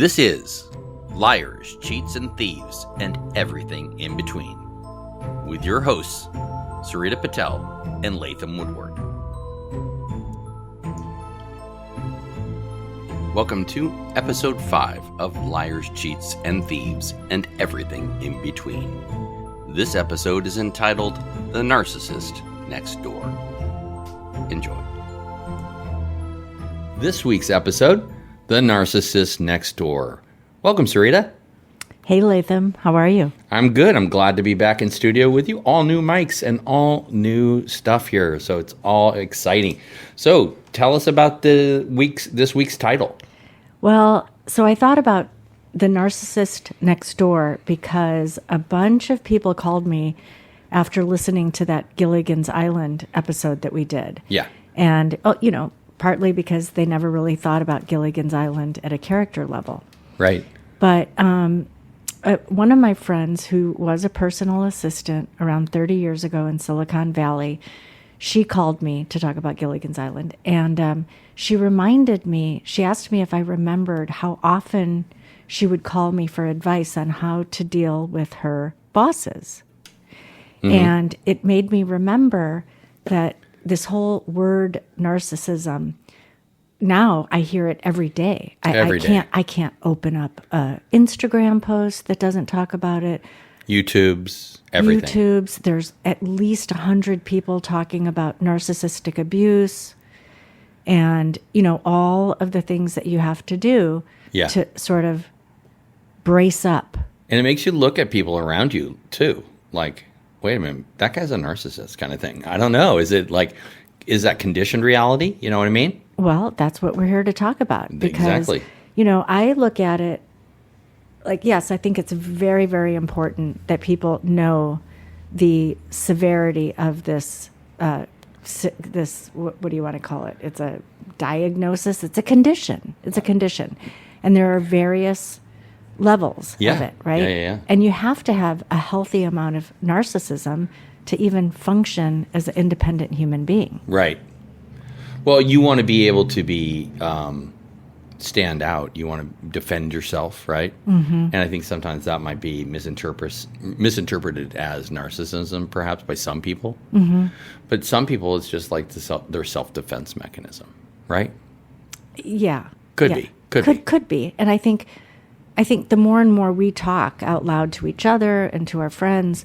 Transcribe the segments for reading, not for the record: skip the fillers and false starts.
This is Liars, Cheats, and Thieves, and Everything in Between, with your hosts, Sarita Patel and Latham Woodward. Welcome to Episode 5 of Liars, Cheats, and Thieves, and Everything in Between. This episode is entitled The Narcissist Next Door. Enjoy. This week's episode, The Narcissist Next Door. Welcome, Sarita. Hey, Latham. How are you? I'm good. I'm glad to be back in studio with you. All new mics and all new stuff here, so it's all exciting. So tell us about this week's title. Well, so I thought about The Narcissist Next Door because a bunch of people called me after listening to that Gilligan's Island episode that we did. Yeah. And, partly because they never really thought about Gilligan's Island at a character level. Right. But one of my friends who was a personal assistant around 30 years ago in Silicon Valley, she called me to talk about Gilligan's Island. And she asked me if I remembered how often she would call me for advice on how to deal with her bosses. Mm-hmm. And it made me remember that this whole word narcissism, now I hear it every day. I can't open up an Instagram post that doesn't talk about it. everything. There's at least 100 people talking about narcissistic abuse and, all of the things that you have to do to sort of brace up. And it makes you look at people around you, too. Like, wait a minute, that guy's a narcissist kind of thing. I don't know. Is that conditioned reality? You know what I mean? Well, that's what we're here to talk about. Because, exactly. I look at it like, yes, I think it's very, very important that people know the severity of this, what do you want to call it? It's a diagnosis. It's a condition. And there are various levels of it, right? Yeah. And you have to have a healthy amount of narcissism to even function as an independent human being. Right. Well, you want to be able to stand out. You want to defend yourself, right? Mm-hmm. And I think sometimes that might be misinterpreted as narcissism, perhaps by some people. Mm-hmm. But some people, it's just like their self-defense mechanism, right? Yeah. Could be. And I think the more and more we talk out loud to each other and to our friends,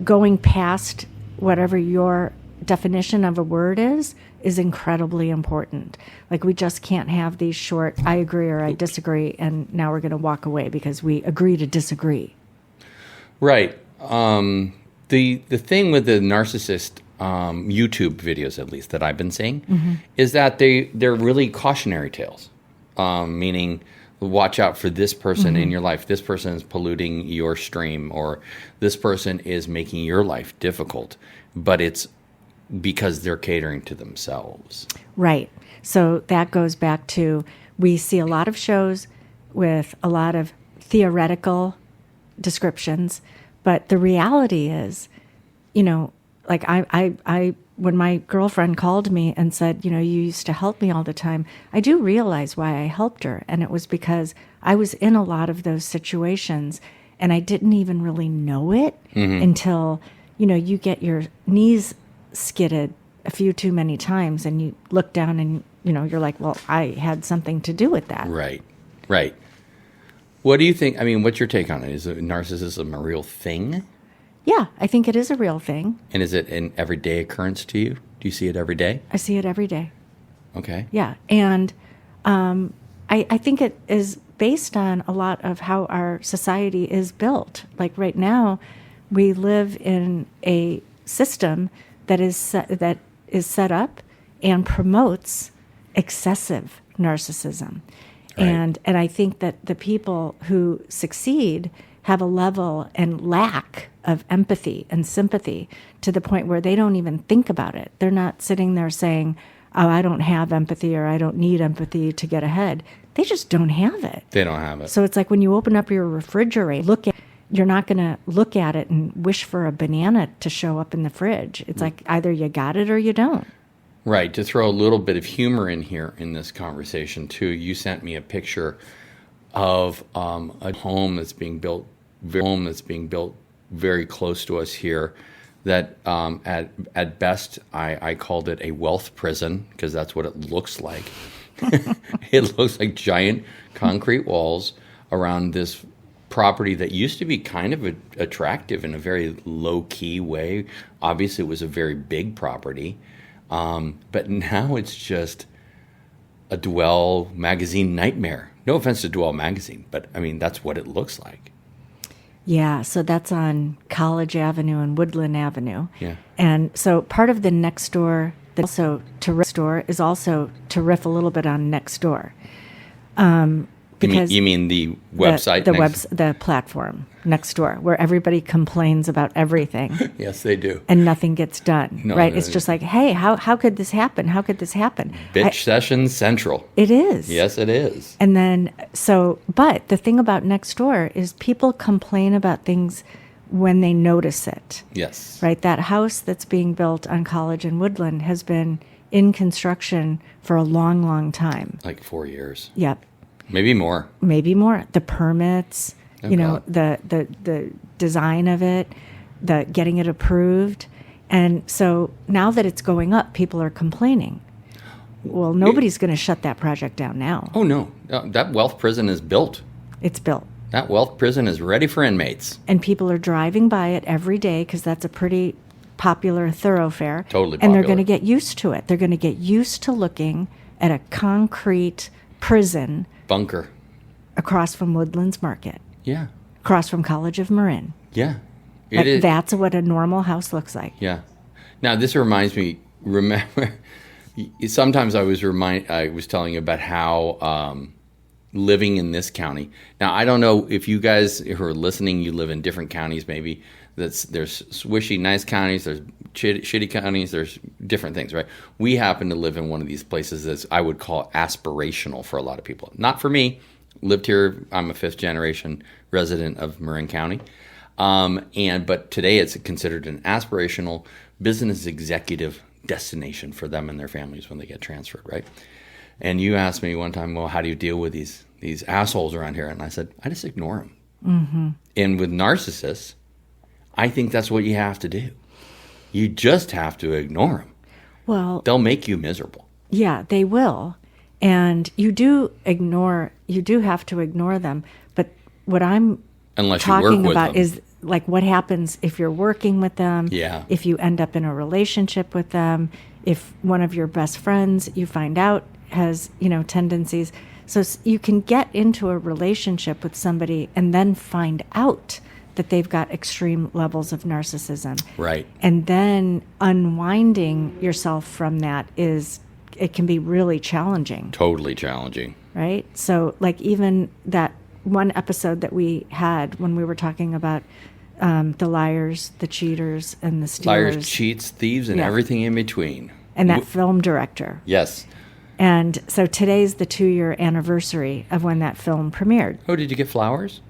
going past whatever your definition of a word is incredibly important. Like, we just can't have these short, I agree or I disagree, and now we're going to walk away because we agree to disagree. Right. The thing with the narcissist YouTube videos, at least, that I've been seeing, mm-hmm. is that they're really cautionary tales, meaning watch out for this person mm-hmm. in your life. This person is polluting your stream, or this person is making your life difficult, but it's because they're catering to themselves. Right. So that goes back to, we see a lot of shows with a lot of theoretical descriptions, but the reality is, like I when my girlfriend called me and said, you used to help me all the time, I do realize why I helped her. And it was because I was in a lot of those situations and I didn't even really know it mm-hmm. until, you get your knees skidded a few too many times and you look down and, you're like, well, I had something to do with that. Right. What do you think? I mean, what's your take on it? Is narcissism a real thing? Yeah, I think it is a real thing. And is it an everyday occurrence to you? Do you see it every day? I see it every day. Okay. Yeah, and I think it is based on a lot of how our society is built. Like right now, we live in a system that is set up and promotes excessive narcissism. Right. And I think that the people who succeed have a level and lack of empathy and sympathy to the point where they don't even think about it. They're not sitting there saying, oh, I don't have empathy or I don't need empathy to get ahead. They just don't have it. They don't have it. So it's like when you open up your refrigerator, you're not going to look at it and wish for a banana to show up in the fridge. It's like either you got it or you don't. Right. To throw a little bit of humor in here in this conversation, too, you sent me a picture of a home that's being built very close to us here. That at best I called it a wealth prison, because that's what it looks like. It looks like giant concrete walls around this property that used to be kind of attractive in a very low-key way. Obviously, it was a very big property, but now it's just a Dwell magazine nightmare. No offense to Dwell magazine, but I mean, that's what it looks like. Yeah, so that's on College Avenue and Woodland Avenue. Yeah. And so part of the next door, is also to riff a little bit on next door. Because you mean the website? The platform next door, where everybody complains about everything. Yes, they do. And nothing gets done, right? No, it's just like, hey, how could this happen? How could this happen? Bitch session central. It is. Yes, it is. And then, but the thing about next door is people complain about things when they notice it. Yes. Right? That house that's being built on College and Woodland has been in construction for a long, long time. Like 4 years. Yep. Maybe more. The permits, the design of it, the getting it approved. And so now that it's going up, people are complaining. Well, nobody's going to shut that project down now. Oh, no. That wealth prison is built. It's built. That wealth prison is ready for inmates. And people are driving by it every day because that's a pretty popular thoroughfare. Totally popular. And they're going to get used to it. They're going to get used to looking at a concrete prison bunker across from Woodlands Market. Yeah. Across from College of Marin. Yeah. That's what a normal house looks like. Yeah. Now, this reminds me, remember, sometimes I was telling you about how living in this county. Now, I don't know if you guys who are listening, you live in different counties maybe. There's swishy, nice counties, there's shitty counties, there's different things, right? We happen to live in one of these places that I would call aspirational for a lot of people. Not for me. Lived here. I'm a fifth generation resident of Marin County. But today it's considered an aspirational business executive destination for them and their families when they get transferred, right? And you asked me one time, well, how do you deal with these assholes around here? And I said, I just ignore them. Mm-hmm. And with narcissists, I think that's what you have to do. You just have to ignore them. Well, they'll make you miserable. Yeah, they will. And you do have to ignore them. But what I'm talking about is like what happens if you're working with them, if you end up in a relationship with them, if one of your best friends you find out has, tendencies. So you can get into a relationship with somebody and then find out that they've got extreme levels of narcissism. Right. And then unwinding yourself from that it can be really challenging. Totally challenging. Right? So like even that one episode that we had when we were talking about the liars, the cheaters, and the stealers. Liars, cheats, thieves, and everything in between. And that film director. Yes. And so today's the 2-year anniversary of when that film premiered. Oh, did you get flowers?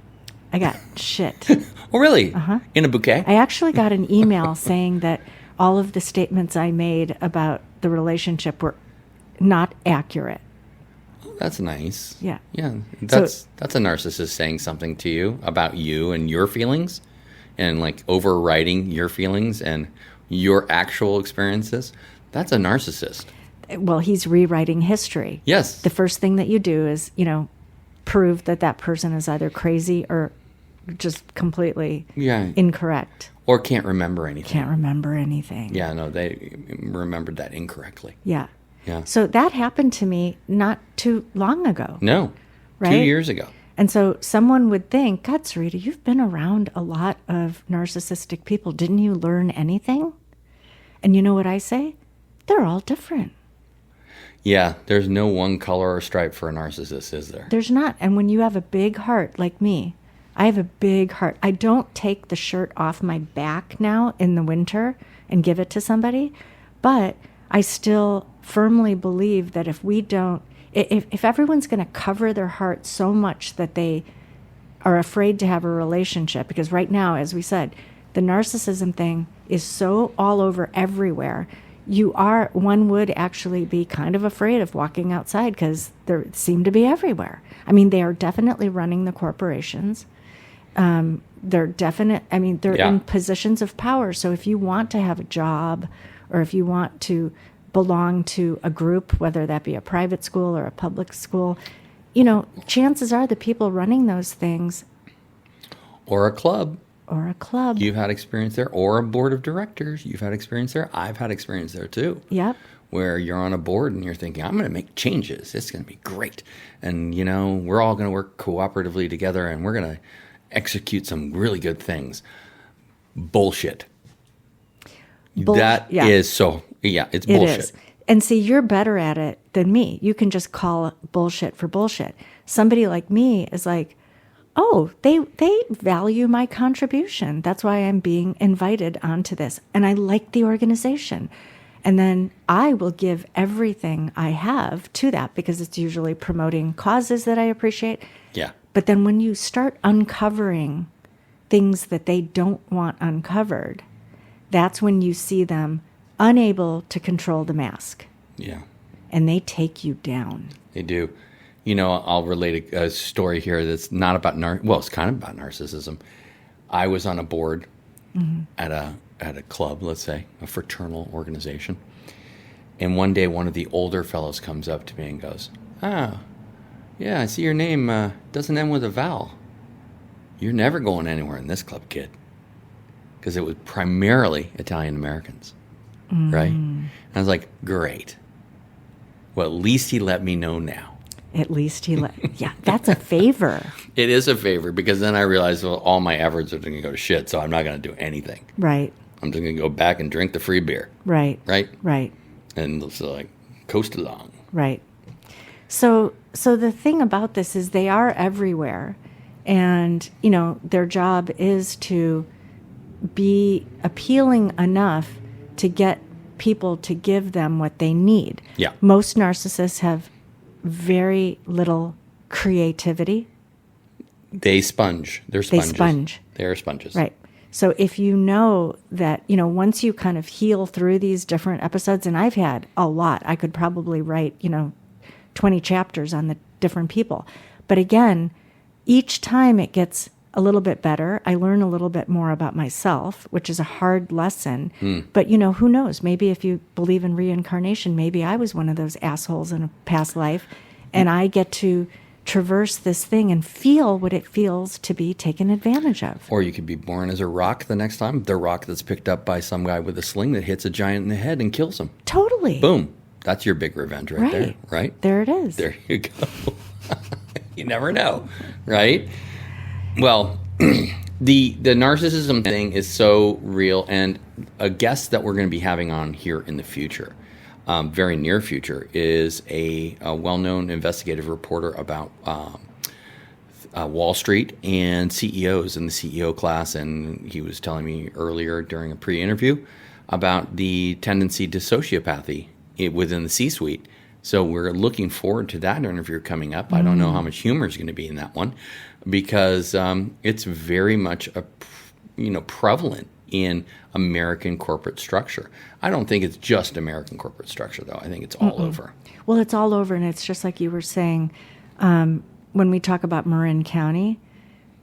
I got shit. Oh, really? Uh-huh. In a bouquet? I actually got an email saying that all of the statements I made about the relationship were not accurate. Oh, that's nice. Yeah. Yeah. That's a narcissist saying something to you about you and your feelings and like overriding your feelings and your actual experiences. That's a narcissist. Well, he's rewriting history. Yes. The first thing that you do is, prove that person is either crazy or just completely incorrect. Or can't remember anything. Can't remember anything. Yeah, no, they remembered that incorrectly. Yeah. Yeah. So that happened to me not too long ago. No. Right? 2 years ago. And so someone would think, God, Sarita, you've been around a lot of narcissistic people. Didn't you learn anything? And you know what I say? They're all different. Yeah, there's no one color or stripe for a narcissist, is there? There's not. And when you have a big heart like me, I have a big heart. I don't take the shirt off my back now in the winter and give it to somebody, but I still firmly believe that if everyone's going to cover their heart so much that they are afraid to have a relationship, because right now, as we said, the narcissism thing is so all over everywhere. one would actually be kind of afraid of walking outside because they seem to be everywhere. I mean, they are definitely running the corporations. They're in positions of power. So if you want to have a job, or if you want to belong to a group, whether that be a private school or a public school, chances are the people running those things. Or a club. You've had experience there. Or a board of directors. You've had experience there. I've had experience there too. Yep. Where you're on a board and you're thinking, I'm going to make changes. It's going to be great. And, we're all going to work cooperatively together and we're going to execute some really good things. Bullshit. It's bullshit. It is. And see, you're better at it than me. You can just call bullshit for bullshit. Somebody like me is like, oh, they value my contribution. That's why I'm being invited onto this. And I like the organization. And then I will give everything I have to that because it's usually promoting causes that I appreciate. Yeah. But then when you start uncovering things that they don't want uncovered, that's when you see them unable to control the mask. Yeah. And they take you down. They do. I'll relate a story here that's not about it's kind of about narcissism. I was on a board at a club, let's say, a fraternal organization. And one day one of the older fellows comes up to me and goes, "Ah, yeah, I see your name doesn't end with a vowel. You're never going anywhere in this club, kid." Because it was primarily Italian Americans, right? And I was like, great. Well, at least he let me know now. At least yeah, that's a favor. It is a favor because then I realized, well, all my efforts are going to go to shit, so I'm not going to do anything. Right. I'm just going to go back and drink the free beer. Right. Right? Right. And so coast along. Right. So the thing about this is they are everywhere, and, their job is to be appealing enough to get people to give them what they need. Yeah. Most narcissists have very little creativity. They sponge. They're sponges. They sponge. They're sponges. Right. So if you know that, once you kind of heal through these different episodes, and I've had a lot, I could probably write, 20 chapters on the different people. But again, each time it gets a little bit better. I learn a little bit more about myself, which is a hard lesson. But, who knows? Maybe if you believe in reincarnation, maybe I was one of those assholes in a past life, and I get to traverse this thing and feel what it feels to be taken advantage of. Or you could be born as a rock the next time. The rock that's picked up by some guy with a sling that hits a giant in the head and kills him. Totally. Boom. That's your big revenge right there, right? There it is. There you go. You never know, right? Well, the narcissism thing is so real, and a guest that we're going to be having on here in the future, very near future, is a well-known investigative reporter about Wall Street and CEOs in the CEO class, and he was telling me earlier during a pre-interview about the tendency to sociopathy within the C-suite. So we're looking forward to that interview coming up. I don't know how much humor is going to be in that one, because it's very much prevalent in American corporate structure. I don't think it's just American corporate structure, though. I think it's all over. Well, it's all over, and it's just like you were saying, when we talk about Marin County,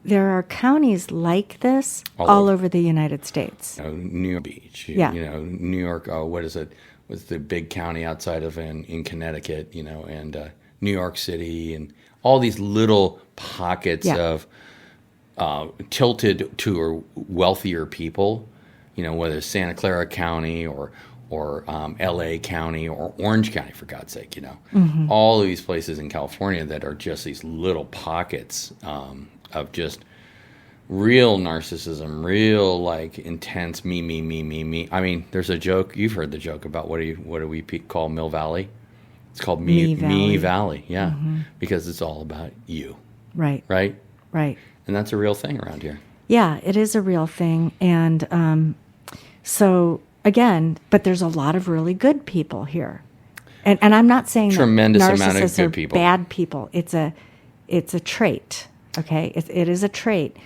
there are counties like this all over the United States. New York Beach, New York, what is it? What's the big county outside of in Connecticut, and New York City, and all these little pockets of tilted to wealthier people, whether it's Santa Clara County or L.A. County or Orange County, for God's sake, all of these places in California that are just these little pockets of just real narcissism, real intense me. I mean, there's a joke. You've heard the joke about what do we call Mill Valley? It's called Me Valley. Yeah, because it's all about you. Right. And that's a real thing around here. Yeah, it is a real thing, and so again, but there's a lot of really good people here, and I'm not saying tremendous that amount of good are people, bad people. It's a trait. Okay, it is a trait.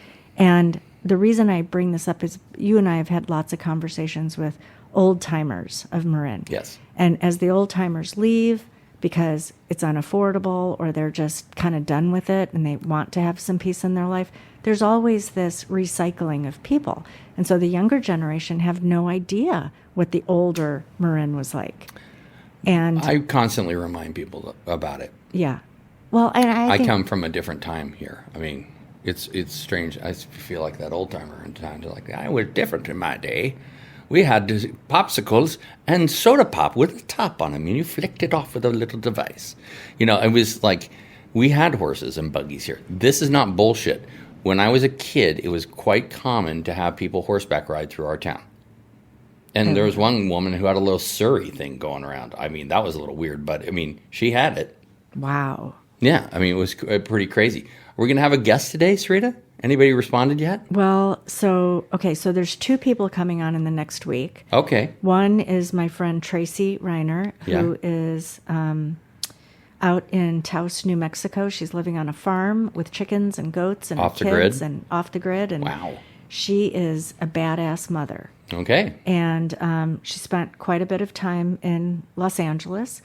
And the reason I bring this up is you and I have had lots of conversations with old timers of Marin. Yes. And as the old timers leave because it's unaffordable or they're just kind of done with it and they want to have some peace in their life, there's always this recycling of people. And so the younger generation have no idea what the older Marin was like. And I constantly remind people about it. yeah. Well, and I think, come from a different time here. I mean, it's strange. I feel like that old timer in time. Like, I was different in my day. We had popsicles and soda pop with a top on them, and you flicked it off with a little device. You know, it was like we had horses and buggies here. This is not bullshit. When I was a kid, it was quite common to have people horseback ride through our town. And there was one woman who had a little Surrey thing going around. I mean, that was a little weird, but I mean, she had it. wow. Yeah, I mean, it was pretty crazy. Are we going to have a guest today, Sarita? Anybody responded yet? Well, so there's two people coming on in the next week. Okay. One is my friend Tracy Reiner, who is out in Taos, New Mexico. She's living on a farm with chickens and goats and Off the kids grid? and off the grid. And Wow. she is a badass mother. Okay. And she spent quite a bit of time in Los Angeles.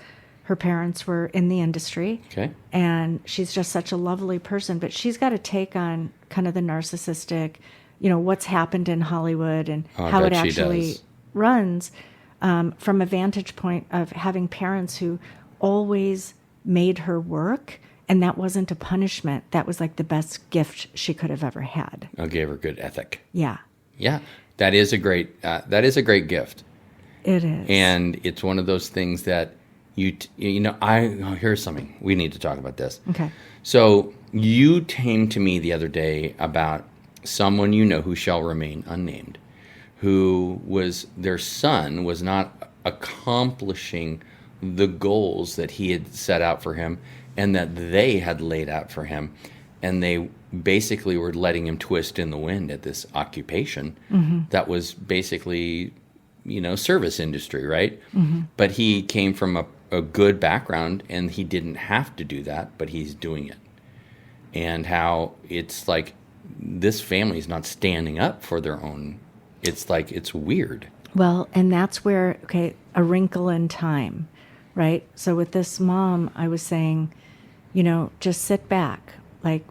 Her parents were in the industry. Okay. And she's just such a lovely person. But she's got a take on kind of the narcissistic, what's happened in Hollywood and how it actually runs from a vantage point of having parents who always made her work. And that wasn't a punishment. That was like the best gift she could have ever had. I gave her good ethic. Yeah. Yeah. That is a great gift. It is. And it's one of those things that here's something. We need to talk about this. Okay. So you came to me the other day about someone who shall remain unnamed, their son was not accomplishing the goals that he had set out for him and that they had laid out for him. And they basically were letting him twist in the wind at this occupation that was basically, service industry, right? Mm-hmm. But he came from a good background and he didn't have to do that, but he's doing it. And how it's like this family's not standing up for their own. It's like, it's weird. Well, and that's where, a wrinkle in time, right? So with this mom, I was saying, just sit back. Like,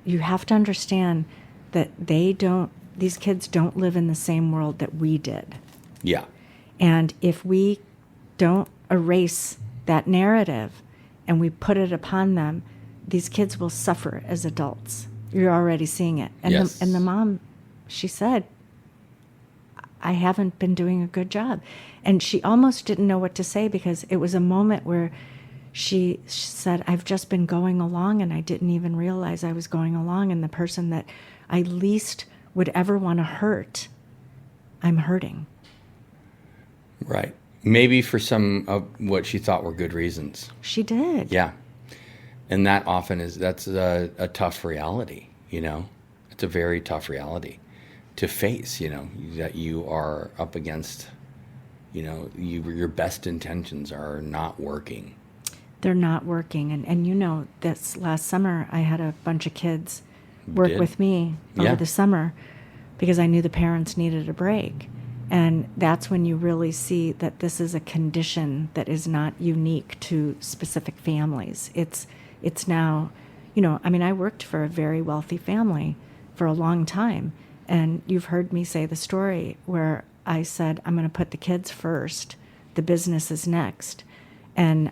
you have to understand that these kids don't live in the same world that we did. Yeah. And if we don't erase that narrative and we put it upon them, these kids will suffer as adults. You're already seeing it. And, yes. the mom, she said, I haven't been doing a good job. And she almost didn't know what to say because it was a moment where she said, I've just been going along and I didn't even realize I was going along. And the person that I least would ever want to hurt, I'm hurting. Right. Maybe for some of what she thought were good reasons. She did. Yeah. And that that's a tough reality, It's a very tough reality to face, that you are up against, your best intentions are not working. They're not working. And this last summer, I had a bunch of kids work with me over the summer because I knew the parents needed a break. And that's when you really see that this is a condition that is not unique to specific families. It's now, I worked for a very wealthy family for a long time. And you've heard me say the story where I said, I'm going to put the kids first. The business is next. And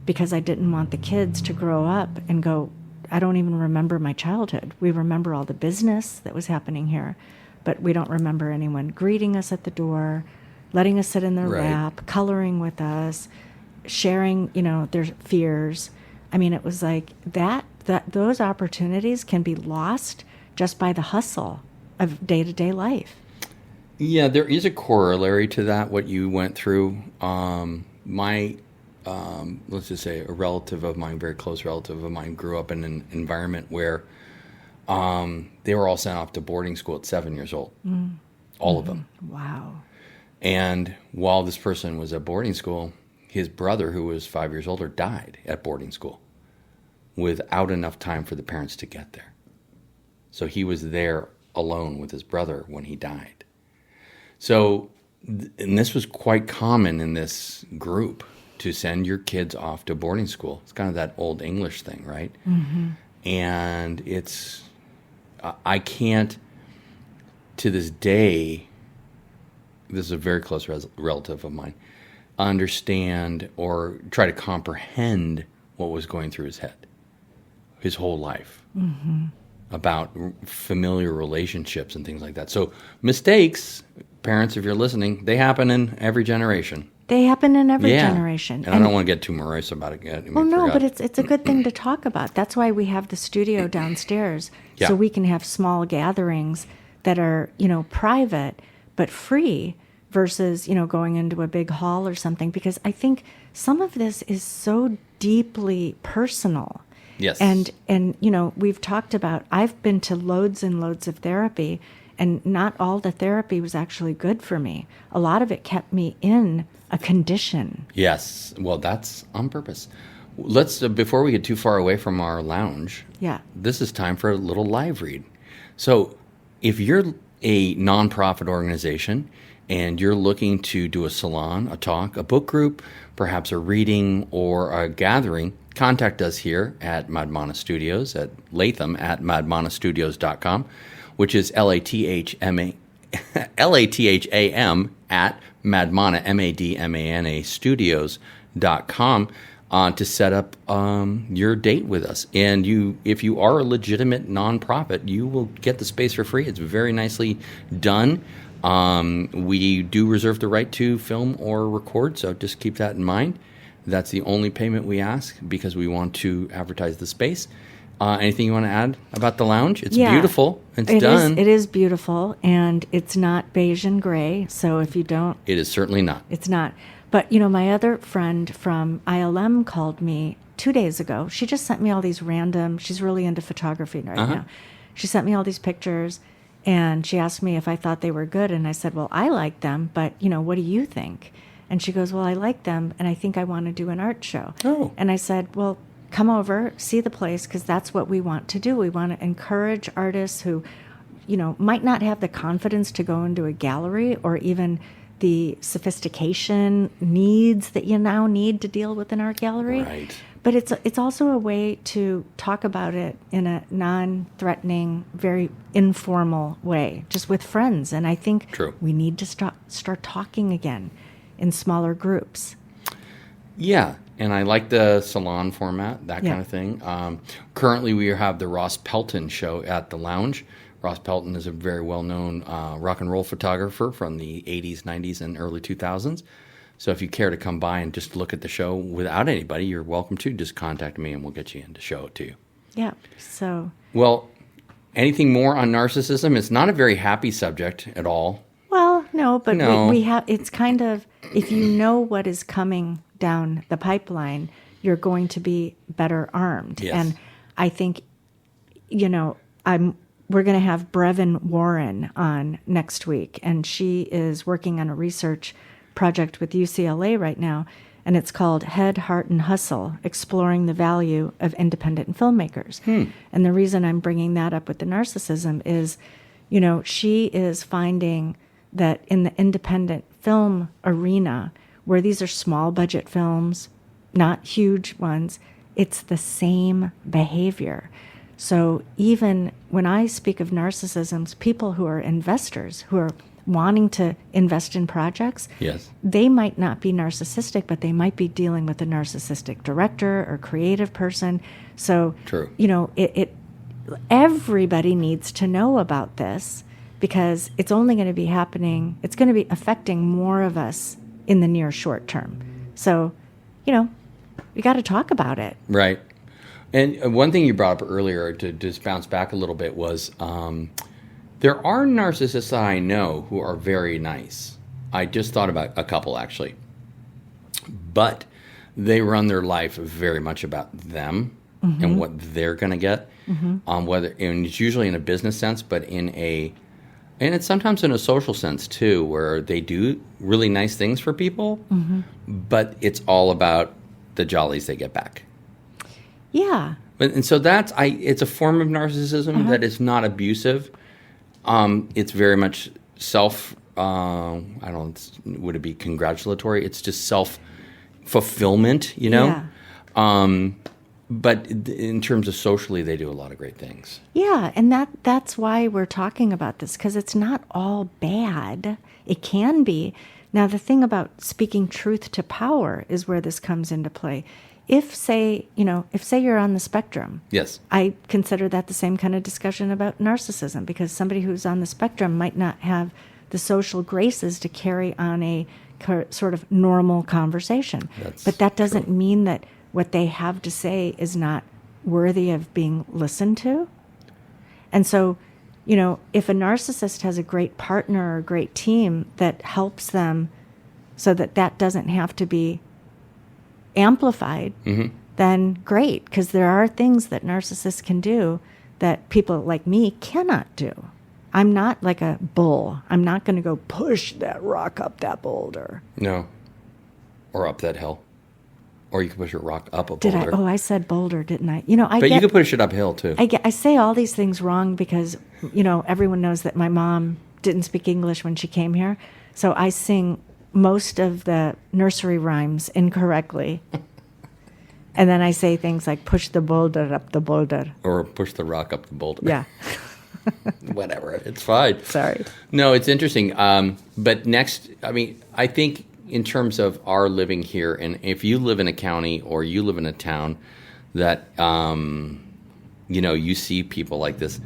because I didn't want the kids to grow up and go, I don't even remember my childhood. We remember all the business that was happening here. But we don't remember anyone greeting us at the door, letting us sit in their lap, coloring with us, sharing, their fears. I mean, it was like that those opportunities can be lost just by the hustle of day-to-day life. Yeah, there is a corollary to that, what you went through. Let's just say a relative of mine, very close relative of mine, grew up in an environment where they were all sent off to boarding school at 7 years old. All of them. Wow. And while this person was at boarding school, his brother, who was 5 years older, died at boarding school without enough time for the parents to get there. So he was there alone with his brother when he died. So and this was quite common in this group, to send your kids off to boarding school. It's kind of that old English thing, right? Mm-hmm. And I can't, to this day, this is a very close relative of mine, understand or try to comprehend what was going through his head his whole life about familiar relationships and things like that. So mistakes, parents, if you're listening, they happen in every generation. They happen in every generation. And I don't want to get too morose about it yet. Well, no, but it's a good thing to talk about. That's why we have the studio downstairs, so we can have small gatherings that are, private but free versus, going into a big hall or something. Because I think some of this is so deeply personal. Yes. And we've talked about, I've been to loads and loads of therapy, and not all the therapy was actually good for me. A lot of it kept me in a condition. Yes. Well, that's on purpose. Let's, before we get too far away from our lounge, this is time for a little live read. So if you're a nonprofit organization and you're looking to do a salon, a talk, a book group, perhaps a reading or a gathering, contact us here at Madmana Studios at Latham at madmanastudios.com, which is Latham at Madmana, MADMANA Studios.com to set up your date with us. And if you are a legitimate nonprofit, you will get the space for free. It's very nicely done. We do reserve the right to film or record, so just keep that in mind. That's the only payment we ask because we want to advertise the space. Anything you want to add about the lounge? It's beautiful. It's done. It is beautiful, and it's not beige and gray. So if you don't... It is certainly not. It's not. But, my other friend from ILM called me 2 days ago. She just sent me all these random... She's really into photography right now. She sent me all these pictures, and she asked me if I thought they were good. And I said, well, I like them, but, what do you think? And she goes, well, I like them, and I think I want to do an art show. Oh. And I said, well... come over, see the place, because that's what we want to do. We want to encourage artists who, might not have the confidence to go into a gallery or even the sophistication needs that you now need to deal with an art gallery. Right. But it's also a way to talk about it in a non-threatening, very informal way, just with friends. And I think we need to start talking again in smaller groups. Yeah. And I like the salon format, that kind of thing. Currently, we have the Ross Pelton show at the lounge. Ross Pelton is a very well-known rock and roll photographer from the 80s, 90s, and early 2000s. So if you care to come by and just look at the show without anybody, you're welcome to. Just contact me and we'll get you in to show it to you. Yeah, so... Well, anything more on narcissism? It's not a very happy subject at all. Well, no, but we have... It's kind of... If you know what is coming down the pipeline, you're going to be better armed. Yes. And I think, we're going to have Brevin Warren on next week, and she is working on a research project with UCLA right now, and it's called Head, Heart, and Hustle, Exploring the Value of Independent Filmmakers. And the reason I'm bringing that up with the narcissism is, she is finding that in the independent film arena, where these are small budget films, not huge ones, it's the same behavior. So even when I speak of narcissisms, people who are investors, who are wanting to invest in projects, they might not be narcissistic, but they might be dealing with a narcissistic director or creative person. So, everybody needs to know about this because it's only going to be happening, it's going to be affecting more of us in the near short term. So, we got to talk about it. Right. And one thing you brought up earlier, to just bounce back a little bit, was there are narcissists that I know who are very nice. I just thought about a couple, actually. But they run their life very much about them and what they're going to get. And it's usually in a business sense, but and it's sometimes in a social sense, too, where they do really nice things for people, but it's all about the jollies they get back. Yeah. And so it's a form of narcissism that is not abusive. It's very much I don't, would it be congratulatory? It's just self-fulfillment, you know? Yeah. But in terms of socially, they do a lot of great things. Yeah, and that's why we're talking about this, because it's not all bad. It can be. Now, the thing about speaking truth to power is where this comes into play. If say you're on the spectrum, Yes. I consider that the same kind of discussion about narcissism, because somebody who's on the spectrum might not have the social graces to carry on a sort of normal conversation. But that doesn't mean that what they have to say is not worthy of being listened to. And so, if a narcissist has a great partner or a great team that helps them so that doesn't have to be amplified, then great, because there are things that narcissists can do that people like me cannot do. I'm not like a bull. I'm not going to go push that rock up that boulder. No. Or up that hill. Or you can push a rock up a boulder. Did I? Oh, I said boulder, didn't I? But you could push it uphill, too. I say all these things wrong because, everyone knows that my mom didn't speak English when she came here. So I sing most of the nursery rhymes incorrectly. And then I say things like push the boulder up the boulder. Or push the rock up the boulder. Yeah. Whatever. It's fine. Sorry. No, it's interesting. But next, I think in terms of our living here, and if you live in a county or you live in a town that, you see people like this,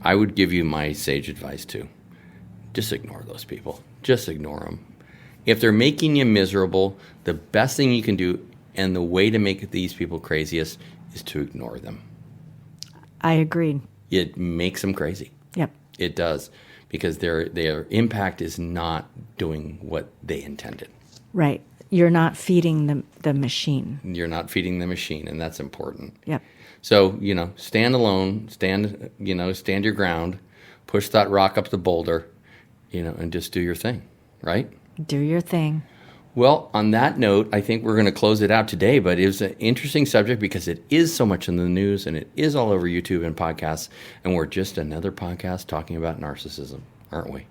I would give you my sage advice too. Just ignore those people. Just ignore them. If they're making you miserable, the best thing you can do, and the way to make these people craziest, is to ignore them. I agreed. It makes them crazy. Yep. It does, because their impact is not doing what they intended. Right. You're not feeding the machine. You're not feeding the machine, and that's important. Yep. So, stand alone, stand your ground, push that rock up the boulder, and just do your thing, right? Do your thing. Well, on that note, I think we're going to close it out today, but it was an interesting subject because it is so much in the news and it is all over YouTube and podcasts, and we're just another podcast talking about narcissism, aren't we?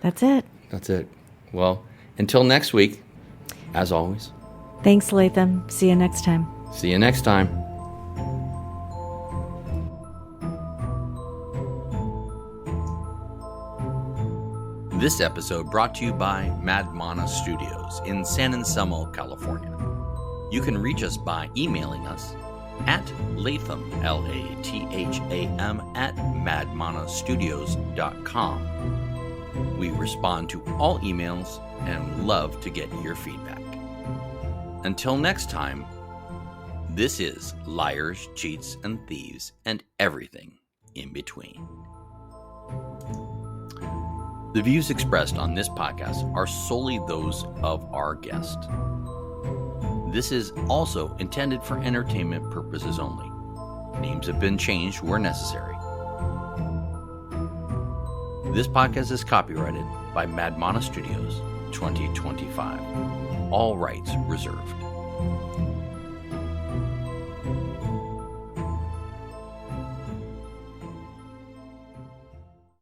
That's it. That's it. Well, until next week, as always. Thanks, Latham. See you next time. See you next time. This episode brought to you by Madmana Studios in San Anselmo, California. You can reach us by emailing us at Latham, Latham, at madmanastudios.com. We respond to all emails and love to get your feedback. Until next time, this is Liars, Cheats, and Thieves, and everything in between. The views expressed on this podcast are solely those of our guest. This is also intended for entertainment purposes only. Names have been changed where necessary. This podcast is copyrighted by Madmana Studios 2025. All rights reserved.